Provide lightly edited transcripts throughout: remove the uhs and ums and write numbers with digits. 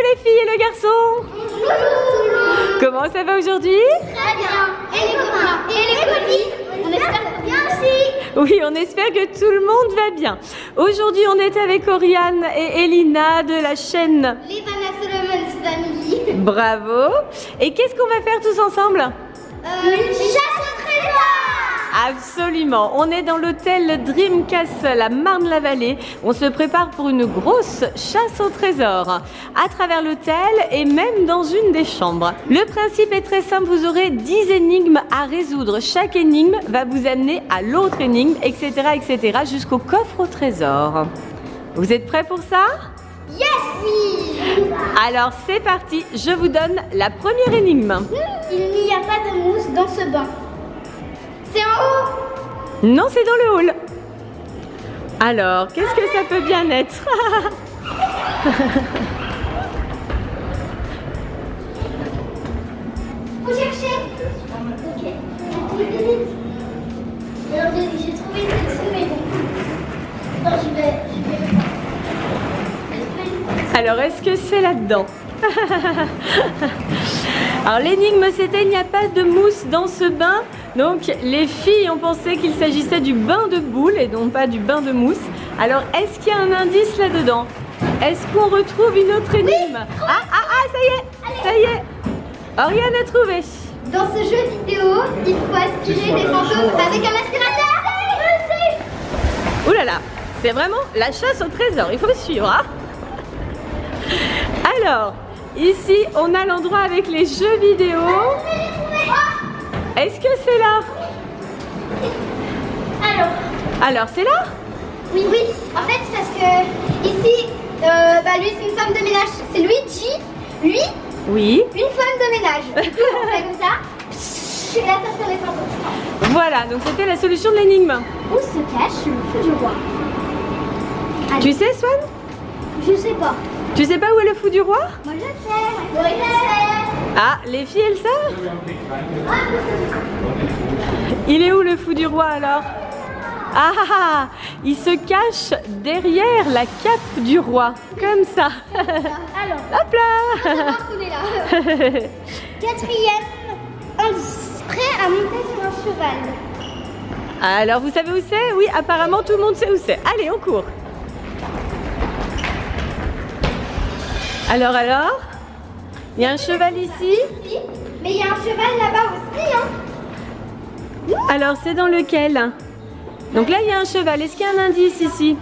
les filles et le garçon. Bonjour. Comment ça va aujourd'hui? Très bien. Et les copains? Et les copines? On espère bien aussi. Oui, on espère que tout le monde va bien. Aujourd'hui, on est avec Oriane et Elina de la chaîne Les Banana Solomon's Family. Bravo. Et qu'est-ce qu'on va faire tous ensemble? Une chasse au trésor. Absolument. On est dans l'hôtel Dream Castle à Marne-la-Vallée. On se prépare pour une grosse chasse au trésor à travers l'hôtel et même dans une des chambres. Le principe est très simple. Vous aurez 10 énigmes à résoudre. Chaque énigme va vous amener à l'autre énigme, etc., etc., jusqu'au coffre au trésor. Vous êtes prêts pour ça? Yes. Oui. Alors c'est parti. Je vous donne la première énigme. Il n'y a pas de mousse dans ce bain. C'est en haut. Non, c'est dans le hall. Alors, qu'est-ce que ça peut bien être? Faut chercher. Ok. Alors j'ai trouvé cette mais bon. Non, je vais. Alors, est-ce que c'est là-dedans? Alors, l'énigme c'était il n'y a pas de mousse dans ce bain. Donc, les filles ont pensé qu'il s'agissait du bain de boule et non pas du bain de mousse. Alors, est-ce qu'il y a un indice là-dedans? Est-ce qu'on retrouve une autre énigme? Ça y est, ça y est. Oriane a trouvé. Dans ce jeu vidéo, il faut aspirer des fantômes avec un aspirateur. Ouh là là, c'est vraiment la chasse au trésor. Il faut suivre. Hein? Alors, ici, on a l'endroit avec les jeux vidéo. Est-ce que c'est là? Alors, c'est là? Oui. En fait, c'est parce que ici, lui, c'est une femme de ménage. C'est Luigi. Lui, Oui. une femme de ménage. Du coup, on fait comme ça. Et là, ça sert les fantômes. Voilà, donc c'était la solution de l'énigme. Où se cache le feu du roi? Tu sais, Swan? Je sais pas. Tu sais pas où est le fou du roi? Moi, je sais. Oui, je sais. Ah, les filles, elles savent? Il est où le fou du roi alors? Ah, il se cache derrière la cape du roi, comme ça. Alors, Hop là. on est là. Quatrième indice. Prêt à monter sur un cheval. Alors, vous savez où c'est? Oui, apparemment tout le monde sait où c'est. Allez, on court. Alors, il y a un cheval ici. Mais il y a un cheval là-bas aussi, hein. Alors, c'est dans lequel? Donc là, il y a un cheval. Est-ce qu'il y a un indice ici?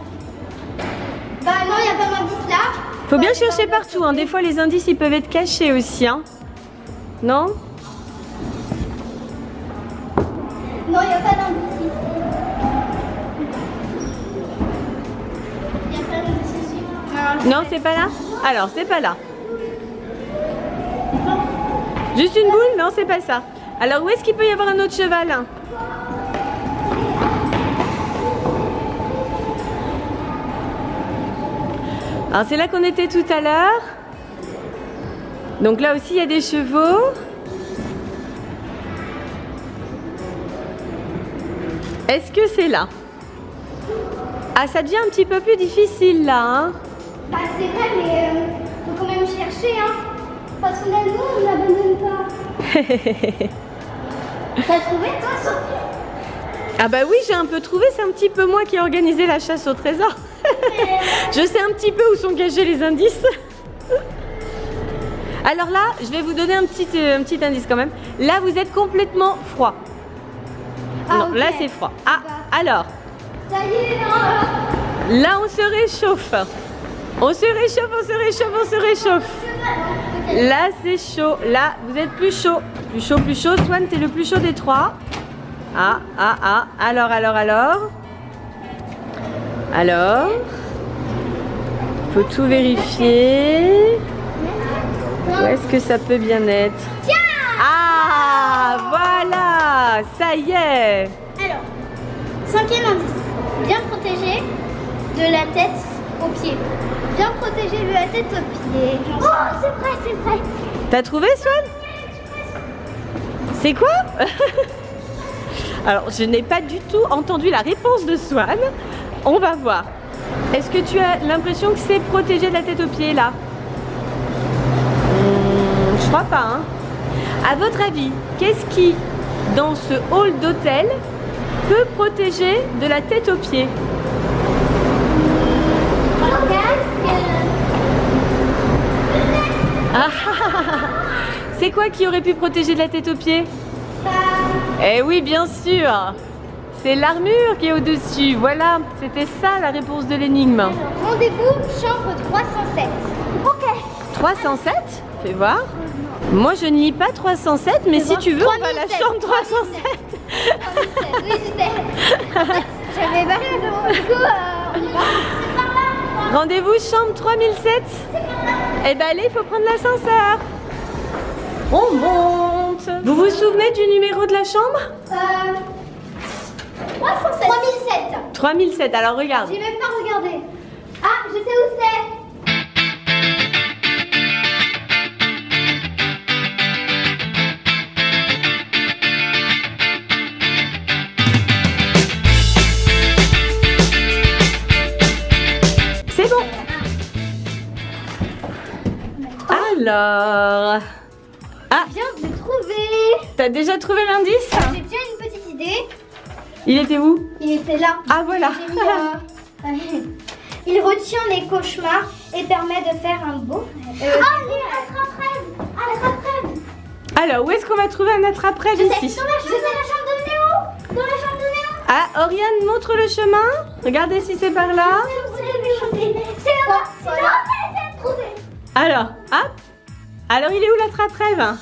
Bah non, il n'y a pas d'indice là. Faut bien chercher partout. Hein. Des fois, les indices, ils peuvent être cachés aussi. Hein. Non? Non, il n'y a pas d'indice ici. Il n'y a pas d'indice ici. Non, c'est pas là? Alors, c'est pas là. Juste une boule? Non, c'est pas ça. Alors, où est-ce qu'il peut y avoir un autre cheval? Alors, c'est là qu'on était tout à l'heure. Donc là aussi, il y a des chevaux. Est-ce que c'est là? Ah, ça devient un petit peu plus difficile là, hein? Bah c'est vrai, mais faut quand même chercher, hein. Parce que là, nous, on n'abandonne pas. T'as trouvé, toi, Sophie? Ah bah oui, j'ai un peu trouvé, c'est un petit peu moi qui ai organisé la chasse au trésor. Je sais un petit peu où sont cachés les indices. Alors là, je vais vous donner un petit indice quand même. Là, vous êtes complètement froid. Ah, Non, ok. là c'est froid. Ah, alors, Ça y est, non. là on se réchauffe. On se réchauffe, on se réchauffe, on se réchauffe. Là c'est chaud, là vous êtes plus chaud. Plus chaud, plus chaud. Swan, t'es le plus chaud des trois. Alors. Faut tout vérifier. Où est-ce que ça peut bien être? Tiens. Ah, voilà, ça y est. Alors, cinquième indice. Bien protégé de la tête aux pieds. Bien protégé de la tête aux pieds. Oh, c'est vrai. T'as trouvé, Swan? C'est quoi? Alors, je n'ai pas du tout entendu la réponse de Swan. On va voir. Est-ce que tu as l'impression que c'est protégé de la tête aux pieds, là? crois pas, hein. À votre avis, qu'est-ce qui, dans ce hall d'hôtel, peut protéger de la tête aux pieds? Ah, c'est quoi qui aurait pu protéger de la tête aux pieds? Eh oui, bien sûr. C'est l'armure qui est au-dessus. Voilà, c'était ça la réponse de l'énigme. Rendez-vous chambre 307. Ok. 307? Fais voir. Moi, je ne lis pas 307, mais si tu veux, on va à la chambre 307. Oui, je sais. J'avais pas raison. Du coup, on y va. C'est par là. Rendez-vous chambre 3007. Eh ben allez, il faut prendre l'ascenseur. On monte. Vous vous souvenez du numéro de la chambre? 307. 3007. 3007, alors regarde. J'ai même pas regardé. Ah, je sais où c'est. C'est bon. Alors... Ah, Je viens de trouver. t'as déjà trouvé l'indice? J'ai déjà une petite idée. Il était où? Il était là. Ah voilà. J'ai mis, il retient les cauchemars et permet de faire un beau. Les attrape-rêves. Attrape-rêves. Alors, où est-ce qu'on va trouver un attrape-rêve Je sais, ici? dans la chambre de Néo. Dans la chambre de Néo. Ah, Oriane, montre le chemin. Regardez si c'est par là. C'est là-bas. C'est là. J'ai trouvé. Alors, hop. Alors, il est où l'attrape-rêve?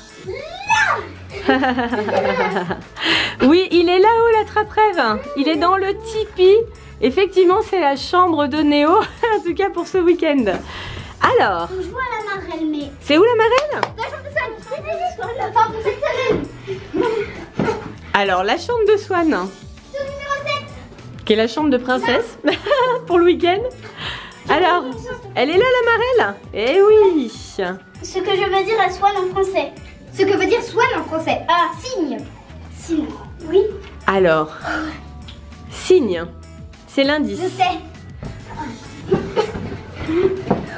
Oui, il est là-haut l'attrape-rêve. Il est dans le tipi. Effectivement, c'est la chambre de Néo, en tout cas pour ce week-end. Alors, On joue à la marelle, mais. c'est où la marraine? Dans la chambre de Swan. La porte de cette semaine. Alors, la chambre de Swan, C'est au numéro 7. qui est la chambre de princesse pour le week-end. Alors, elle est là la marelle? Eh oui. Ce que je veux dire à Swan en français. Ce que veut dire Swan en français. Ah, signe. Signe. Oui, Alors, signe, c'est l'indice. je sais.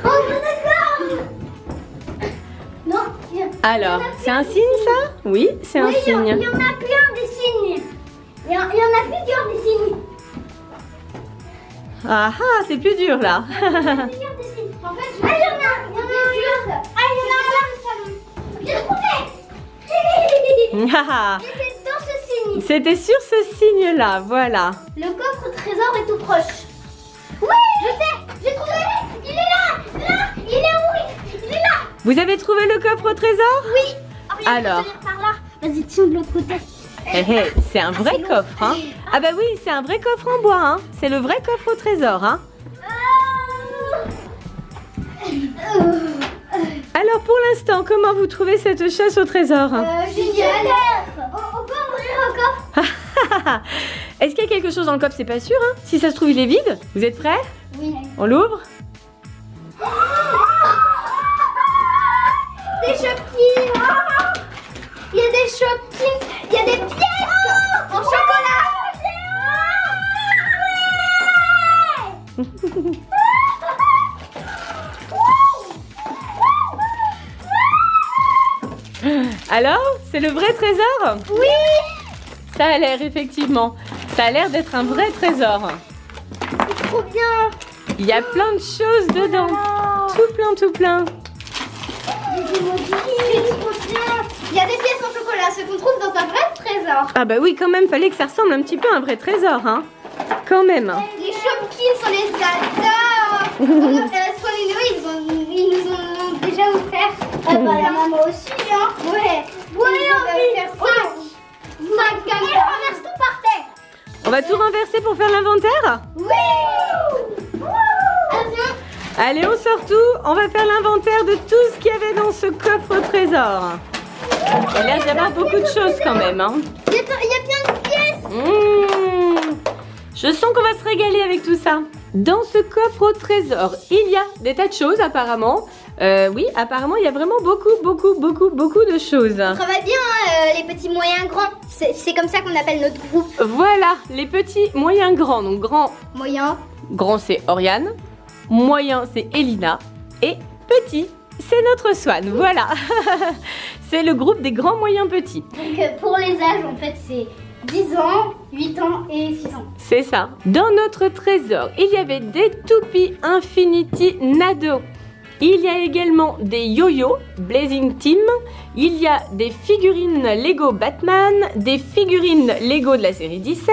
Oh, d'accord. Non, il y a- Alors, c'est un signe ça? Oui, c'est un oui, il y signe. en a plein des signes. Il y en a plusieurs des signes. Ah ah, c'est plus dur là. Plusieurs des signes. En fait, il y en a un. Ah, il y en a un dans le salon. J'ai trouvé. Ah, C'était dans ce signe. c'était sur ce signe-là, voilà. Le coffre trésor est tout proche. Oui, je sais, j'ai trouvé. Il est là, là. Il est où? Il est là. Vous avez trouvé le coffre au trésor? Oui. Ah, regarde, Alors. je peux venir par là. Vas-y, tiens de l'autre côté. Eh, eh, c'est un vrai c'est long. coffre, hein. Ah bah oui, c'est un vrai coffre en bois, hein. C'est le vrai coffre au trésor, hein. Alors pour l'instant, comment vous trouvez cette chasse au trésor? Génial. On peut ouvrir un coffre? Est-ce qu'il y a quelque chose dans le coffre? C'est pas sûr, hein. Si ça se trouve, il est vide. Vous êtes prêts? Oui. On l'ouvre? Des Shopkins. Il y a des Shopkins. Il y a des pièces en chocolat. Alors, c'est le vrai trésor? Oui. Ça a l'air, effectivement. Ça a l'air d'être un vrai trésor. C'est trop bien. Il y a plein de choses dedans. Tout plein, tout plein. Des emojis. C'est trop bien. Il y a des pièces en chocolat, ce qu'on trouve dans un vrai trésor. Ah bah oui, quand même, fallait que ça ressemble un petit peu à un vrai trésor, hein. Quand même. Les Shopkins, on les adore. Swan et Néo, ils nous ont déjà offert. Ah bah la maman aussi, hein. Ouais. Ouais, on va faire 5 comme ça. Et on renverse tout par terre. On va tout renverser pour faire l'inventaire? Oui. Allez, on sort tout. On va faire l'inventaire de tout ce qu'il y avait dans ce coffre au trésor. Il a l'air d'y avoir beaucoup de choses quand même, hein. Il y a plein de pièces. Je sens qu'on va se régaler avec tout ça. Dans ce coffre au trésor, il y a des tas de choses apparemment. Oui, apparemment, il y a vraiment beaucoup de choses. On travaille bien, les petits, moyens, grands. C'est comme ça qu'on appelle notre groupe. Voilà, les petits, moyens, grands. Donc Moyen. grand c'est Oriane, moyen c'est Elina et petit c'est notre Swan, voilà. C'est le groupe des grands moyens petits. Donc pour les âges, en fait, c'est 10 ans, 8 ans et 6 ans. C'est ça. Dans notre trésor, il y avait des toupies Infinity Nado. Il y a également des yo-yo Blazing Team. Il y a des figurines Lego Batman, des figurines Lego de la série 17.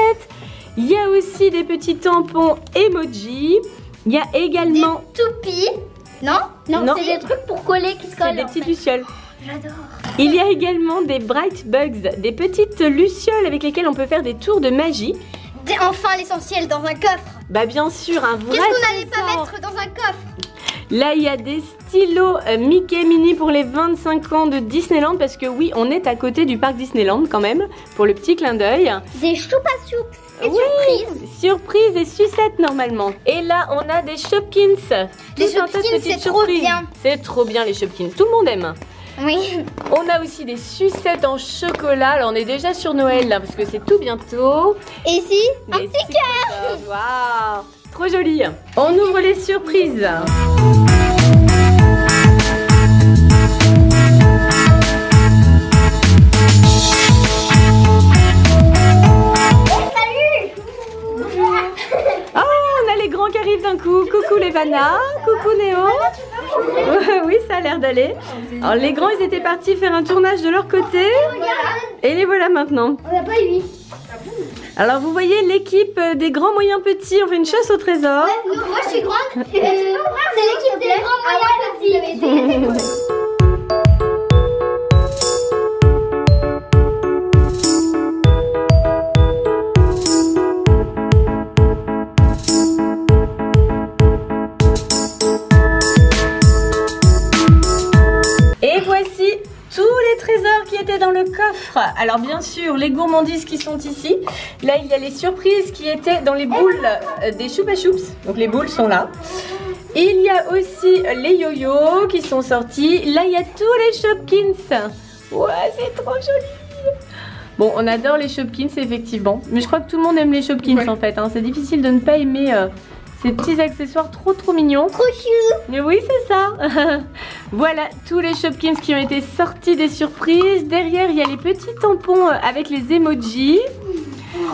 Il y a aussi des petits tampons emoji. Il y a également... Des toupies. Non, Non. c'est des trucs pour coller qui se collent. C'est des petites lucioles. J'adore. Il y a également des Bright Bugs, des petites lucioles avec lesquelles on peut faire des tours de magie. Enfin l'essentiel dans un coffre. Bah bien sûr, un vrai Qu'est-ce qu'on n'allait pas trésor. mettre dans un coffre? Là, il y a des stylos Mickey Mini pour les 25 ans de Disneyland parce que oui, on est à côté du parc Disneyland quand même, pour le petit clin d'œil. Des choupa-choups. Et Oui, surprise et sucette normalement. Et là, on a des Shopkins. Les Tout un tas de Shopkins, petites c'est trop surprises. bien. C'est trop bien les Shopkins, tout le monde aime. Oui. On a aussi des sucettes en chocolat. Alors, on est déjà sur Noël là parce que c'est tout bientôt. Et ici, un Des petit cœur. sucres. Waouh, trop joli. On ouvre les surprises. Oh, on a les grands qui arrivent d'un coup. Coucou les Vanna, coucou Néo. Oui, ça a l'air d'aller. Alors les grands, ils étaient partis faire un tournage de leur côté. Et les voilà maintenant. On n'a pas eu. Alors vous voyez l'équipe des grands moyens petits, on fait une chasse au trésor. Moi je suis grande. C'est l'équipe des grands moyens petits. Et voici tous les trésors qui étaient dans le coffre. Alors bien sûr, les gourmandises qui sont ici. Là, il y a les surprises qui étaient dans les boules des Choupa Choups. Donc les boules sont là. Il y a aussi les yo-yo qui sont sortis. Là, il y a tous les Shopkins. Ouais, c'est trop joli. Bon, on adore les Shopkins, effectivement. Mais je crois que tout le monde aime les Shopkins, en fait. Hein. C'est difficile de ne pas aimer ces petits accessoires trop mignons. Trop chou. Mais oui, c'est ça. Voilà tous les Shopkins qui ont été sortis des surprises. Derrière, il y a les petits tampons avec les emojis.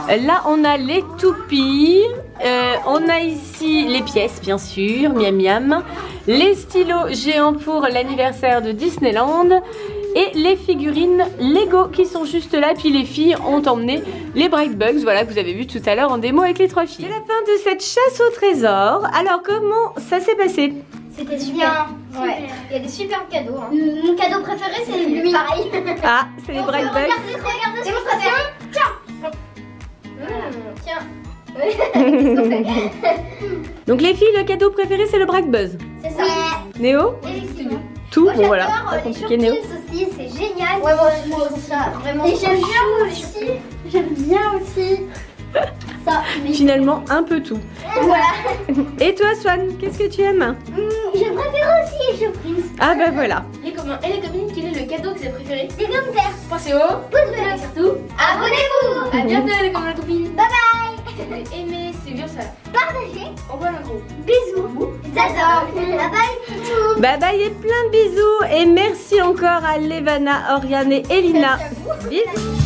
Là, on a les toupies. On a ici les pièces, bien sûr, miam miam. Les stylos géants pour l'anniversaire de Disneyland. Et les figurines Lego qui sont juste là. Puis les filles ont emmené les Bright Bugs, voilà, que vous avez vu tout à l'heure en démo avec les 3 filles. C'est la fin de cette chasse au trésor. Alors, comment ça s'est passé? C'était super. Ouais. Il y a des super cadeaux. Hein. Mon cadeau préféré, c'est lui. Pareil. Ah, c'est les Bright Bugs. Regardez, démonstration. Tiens. Tiens. Donc les filles, le cadeau préféré, c'est le Bright Buzz. C'est ça. Néo? Effectivement. Tout, Moi, bon voilà, pas les compliqué Néo. aussi, c'est génial. Ouais, moi aussi, ça, vraiment. Et j'aime bien aussi ça. Mais Finalement, un peu tout. voilà. Et toi, Swan, qu'est-ce que tu aimes? Je préfère aussi les surprises. Ah bah voilà. Les copains et les copines, quel est le cadeau que vous avez préféré? Les commentaires. Pensez au Pouce bleu. et surtout, Abonnez-vous. à bientôt les copains et les copines. Bye bye. Aimez, c'est bien ça. Partagez. Envoie un gros. Bisous. J'adore. Bye bye. Bye bye et plein de bisous. Et merci encore à Levana, Oriane et Elina. Bisous.